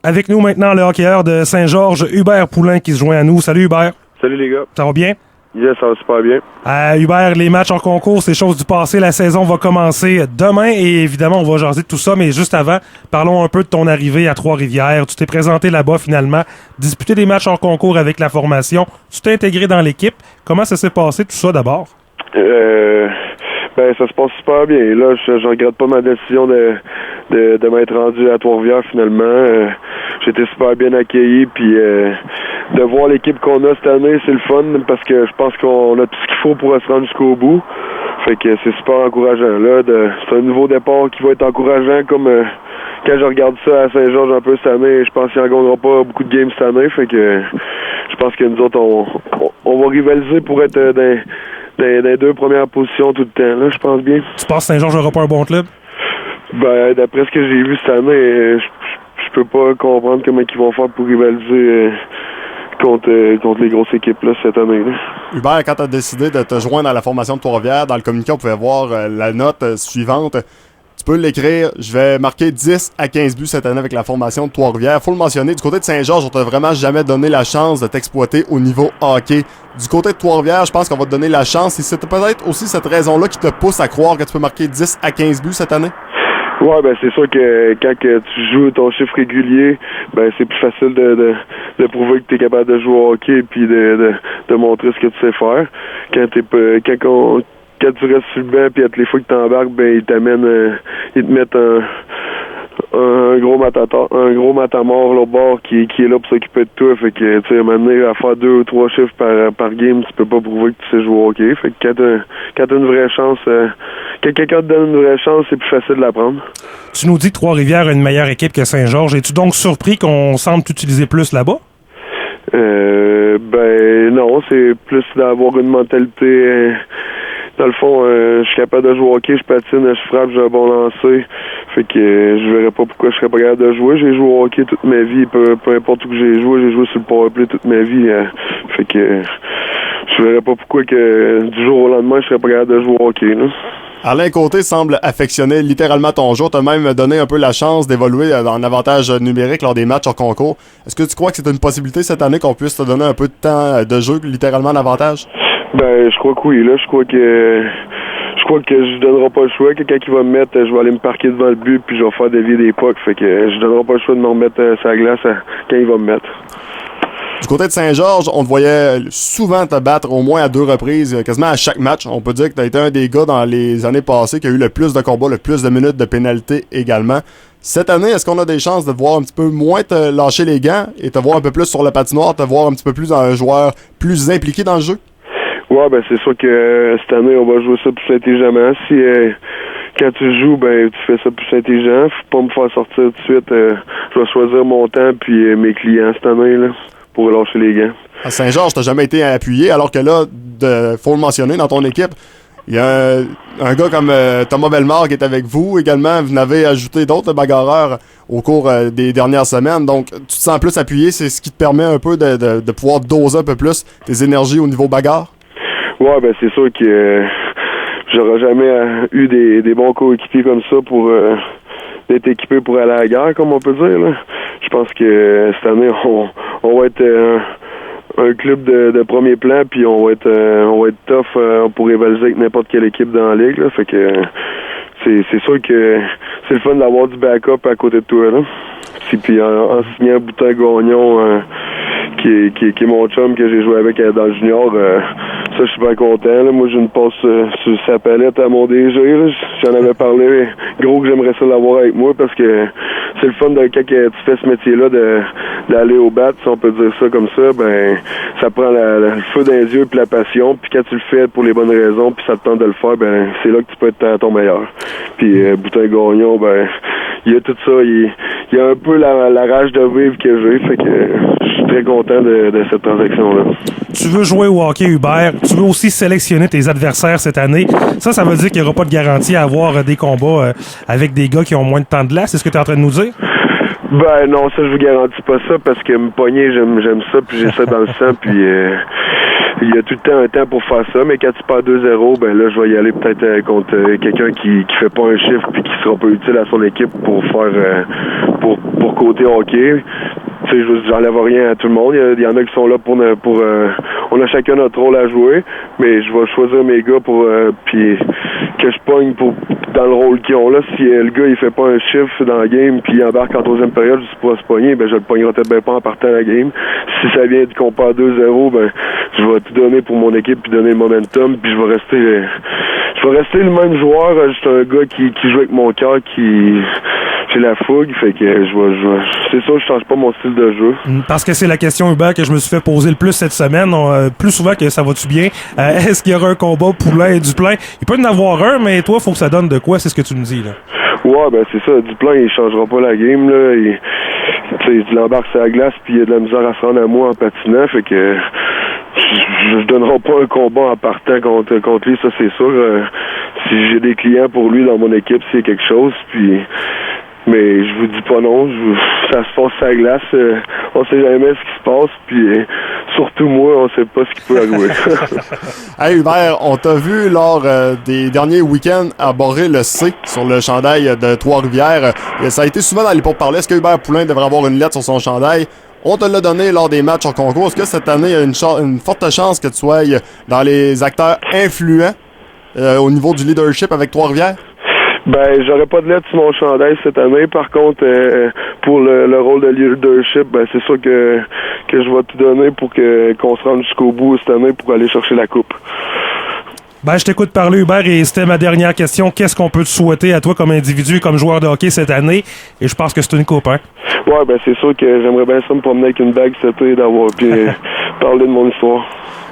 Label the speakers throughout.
Speaker 1: Avec nous maintenant le hockeyeur de Saint-Georges, Hubert Poulain, qui se joint à nous. Salut Hubert.
Speaker 2: Salut les gars.
Speaker 1: Ça va bien?
Speaker 2: Yes, ça va super bien.
Speaker 1: Hubert, les matchs en concours, c'est chose du passé. La saison va commencer demain et évidemment, on va jaser de tout ça. Mais juste avant, parlons un peu de ton arrivée à Trois-Rivières. Tu t'es présenté là-bas finalement, disputé des matchs en concours avec la formation. Tu t'es intégré dans l'équipe. Comment ça s'est passé tout ça d'abord?
Speaker 2: Ça se passe super bien. Là, je regrette pas ma décision de m'être rendu à Trois-Rivières finalement. J'étais super bien accueilli, puis de voir l'équipe qu'on a cette année, c'est le fun parce que je pense qu'on a tout ce qu'il faut pour se rendre jusqu'au bout. Fait que c'est super encourageant. Là, c'est un nouveau départ qui va être encourageant comme quand je regarde ça à Saint-Georges un peu cette année, je pense qu'il n'y en gagnera pas beaucoup de games cette année. Fait que je pense que nous autres, on va rivaliser pour être dans les deux premières positions tout le temps, là, je pense bien.
Speaker 1: Tu penses que Saint-Georges n'aura pas un bon club?
Speaker 2: D'après ce que j'ai vu cette année, je peux pas comprendre comment ils vont faire pour rivaliser contre les grosses équipes là, cette année-là.
Speaker 3: Hubert, quand tu as décidé de te joindre à la formation de Trois-Rivières, dans le communiqué, on pouvait voir la note suivante. Tu peux l'écrire, je vais marquer 10 à 15 buts cette année avec la formation de Trois-Rivières. Faut le mentionner, du côté de Saint-Georges, on t'a vraiment jamais donné la chance de t'exploiter au niveau hockey. Du côté de Trois-Rivières, je pense qu'on va te donner la chance. Et c'est peut-être aussi cette raison-là qui te pousse à croire que tu peux marquer 10 à 15 buts cette année?
Speaker 2: Ouais, c'est sûr que quand tu joues ton chiffre régulier, c'est plus facile de prouver que tu es capable de jouer au hockey et de montrer ce que tu sais faire. Quand tu restes sur le banc puis à toutes les fois que tu embarques, ils te mettent un gros matamor là au bord qui est là pour s'occuper de toi. Fait que tu sais, à un moment donné, à faire 2 ou 3 chiffres par game, tu peux pas prouver que tu sais jouer au hockey. Fait que quand t'as une vraie chance, quand quelqu'un te donne une vraie chance, c'est plus facile de la prendre.
Speaker 1: Tu nous dis que Trois-Rivières a une meilleure équipe que Saint-Georges. Es-tu donc surpris qu'on semble t'utiliser plus là-bas?
Speaker 2: Non, c'est plus d'avoir une mentalité. Dans le fond, je suis capable de jouer au hockey, je patine, je frappe, j'ai un bon lancer. Fait que je verrais pas pourquoi je serais pas capable de jouer. J'ai joué au hockey toute ma vie, peu importe où que j'ai joué sur le powerplay toute ma vie. Fait que je verrais pas pourquoi que du jour au lendemain, je serais pas capable de jouer au hockey. Là.
Speaker 3: Alain Côté semble affectionner littéralement ton jeu. Tu as même donné un peu la chance d'évoluer en avantage numérique lors des matchs en concours. Est-ce que tu crois que c'est une possibilité cette année qu'on puisse te donner un peu de temps de jeu, littéralement d'avantage?
Speaker 2: Je crois que oui. Là, je crois que je donnerai pas le choix. Quelqu'un qui va me mettre, je vais aller me parquer devant le but puis je vais faire dévier des pucks. Fait que je donnerai pas le choix de me remettre sur la glace quand il va me mettre.
Speaker 3: Du côté de Saint-Georges, on te voyait souvent te battre au moins à 2 reprises, quasiment à chaque match. On peut dire que tu as été un des gars dans les années passées qui a eu le plus de combats, le plus de minutes de pénalité également. Cette année, est-ce qu'on a des chances de te voir un petit peu moins te lâcher les gants et te voir un peu plus sur le patinoire, te voir un petit peu plus un joueur plus impliqué dans le jeu?
Speaker 2: Ouais, c'est sûr que cette année, on va jouer ça plus intelligemment. Si quand tu joues, tu fais ça plus intelligent. Faut pas me faire sortir tout de suite. Je vais choisir mon temps puis mes clients cette année là pour lâcher les gants.
Speaker 3: À Saint-Georges, t'as jamais été appuyé, alors que là, faut le mentionner, dans ton équipe, il y a un gars comme Thomas Bellemare qui est avec vous également. Vous n'avez ajouté d'autres bagarreurs au cours des dernières semaines. Donc, tu te sens plus appuyé. C'est ce qui te permet un peu de pouvoir doser un peu plus tes énergies au niveau bagarre?
Speaker 2: Ouais, c'est sûr que j'aurais jamais eu des bons coéquipiers comme ça pour d'être équipé pour aller à la guerre, comme on peut dire. Là. Je pense que cette année, on va être un club de premier plan, puis on va être tough pour rivaliser avec n'importe quelle équipe dans la ligue. Là. Fait que c'est sûr que c'est le fun d'avoir du backup à côté de toi. Là. Puis en signant Boutin Gagnon, qui est mon chum que j'ai joué avec dans le junior, ça, je suis bien content. Là. Moi, j'ai une passe sur sa palette à mon DG. Là. J'en avais parlé gros que j'aimerais ça l'avoir avec moi parce que c'est le fun de quand tu fais ce métier-là d'aller au bat, si on peut dire ça comme ça, ça prend le feu dans les yeux puis la passion. Puis quand tu le fais pour les bonnes raisons puis ça te tente de le faire, c'est là que tu peux être à ton meilleur. Puis Boutin Gagnon, il y a tout ça. Il y a un peu la rage de vivre que j'ai. Fait que je suis très content de cette transaction-là.
Speaker 1: Tu veux jouer au hockey, Hubert. Tu veux aussi sélectionner tes adversaires cette année. Ça veut dire qu'il n'y aura pas de garantie à avoir des combats avec des gars qui ont moins de temps de glace. C'est ce que tu es en train de nous dire?
Speaker 2: Non, ça, je vous garantis pas ça parce que me pogner, j'aime ça, puis j'ai ça dans le sang, puis il y a tout le temps un temps pour faire ça, mais quand tu perds 2-0, ben là, je vais y aller peut-être contre quelqu'un qui fait pas un chiffre puis qui sera pas utile à son équipe pour faire pour côté hockey. Tu sais, j'enlève rien à tout le monde. Il y en a qui sont là pour on a chacun notre rôle à jouer, mais je vais choisir mes gars pour puis que je pogne dans le rôle qu'ils ont là. Si le gars il fait pas un chiffre dans la game puis il embarque en troisième période juste pour se pogner, ben je le pognerai peut-être bien pas en partant la game. Si ça vient qu'on perd 2-0, ben je vais tout donner pour mon équipe puis donner le momentum puis je vais rester le même joueur. Juste un gars qui joue avec mon cœur, j'ai la fougue, fait que c'est ça, je change pas mon style de jeu.
Speaker 1: Parce que c'est la question, Hubert, que je me suis fait poser le plus cette semaine, plus souvent que ça va-tu bien. Est-ce qu'il y aura un combat Poulain et Duplain? Il peut y en avoir un, mais toi, faut que ça donne de quoi, c'est ce que tu me dis, là.
Speaker 2: Ouais, ben c'est ça, Duplain, il changera pas la game, là. Il embarque sur la glace, puis il a de la misère à se rendre à moi en patinant, fait que je donnerai pas un combat en partant contre lui, ça c'est sûr. Si j'ai des clients pour lui dans mon équipe, c'est quelque chose, puis... Mais je vous dis pas non, ça se passe sur la glace, on sait jamais ce qui se passe, puis surtout moi, on sait pas ce qui peut arriver.
Speaker 3: Hey Hubert, on t'a vu lors des derniers week-ends aborder le C sur le chandail de Trois-Rivières. Ça a été souvent dans les pourparlers. Est-ce que Hubert Poulain devrait avoir une lettre sur son chandail? On te l'a donné lors des matchs en concours. Est-ce que cette année, il y a une forte chance que tu sois dans les acteurs influents au niveau du leadership avec Trois-Rivières?
Speaker 2: Ben, j'aurais pas de lettre sur mon chandail cette année. Par contre, pour le rôle de leadership, ben c'est sûr que je vais tout donner pour qu'on se rende jusqu'au bout cette année pour aller chercher la coupe.
Speaker 1: Ben, je t'écoute parler, Hubert, et c'était ma dernière question. Qu'est-ce qu'on peut te souhaiter à toi comme individu et comme joueur de hockey cette année? Et je pense que c'est une coupe, hein? Ouais,
Speaker 2: ben c'est sûr que j'aimerais bien ça me promener avec une bague cet été, puis parler de mon histoire.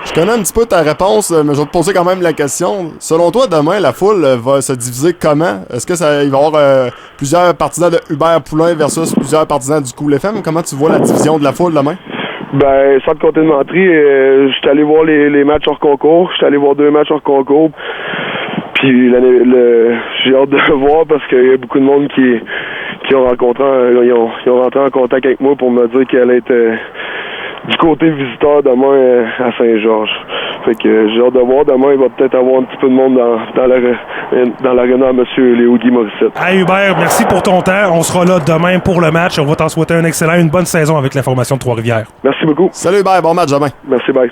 Speaker 3: Je connais un petit peu ta réponse, mais je vais te poser quand même la question. Selon toi, demain, la foule va se diviser comment? Est-ce que il va y avoir plusieurs partisans de Hubert Poulain versus plusieurs partisans du Cool FM? Comment tu vois la division de la foule demain?
Speaker 2: Ben, sans te compter de menterie, je suis allé voir les matchs hors concours. Je suis allé voir 2 matchs hors concours. Puis j'ai hâte de voir parce qu'il y a beaucoup de monde qui ont rencontré, ils ont rentré en contact avec moi pour me dire qu'elle allait être du côté visiteur demain à Saint-Georges. Fait que j'ai hâte de voir. Demain, il va peut-être avoir un petit peu de monde dans l'aréna à M. Léo Guy Morissette.
Speaker 1: Hey Hubert, merci pour ton temps. On sera là demain pour le match. On va t'en souhaiter une bonne saison avec la formation de Trois-Rivières.
Speaker 2: Merci beaucoup.
Speaker 3: Salut Hubert, bon match demain.
Speaker 2: Merci, bye.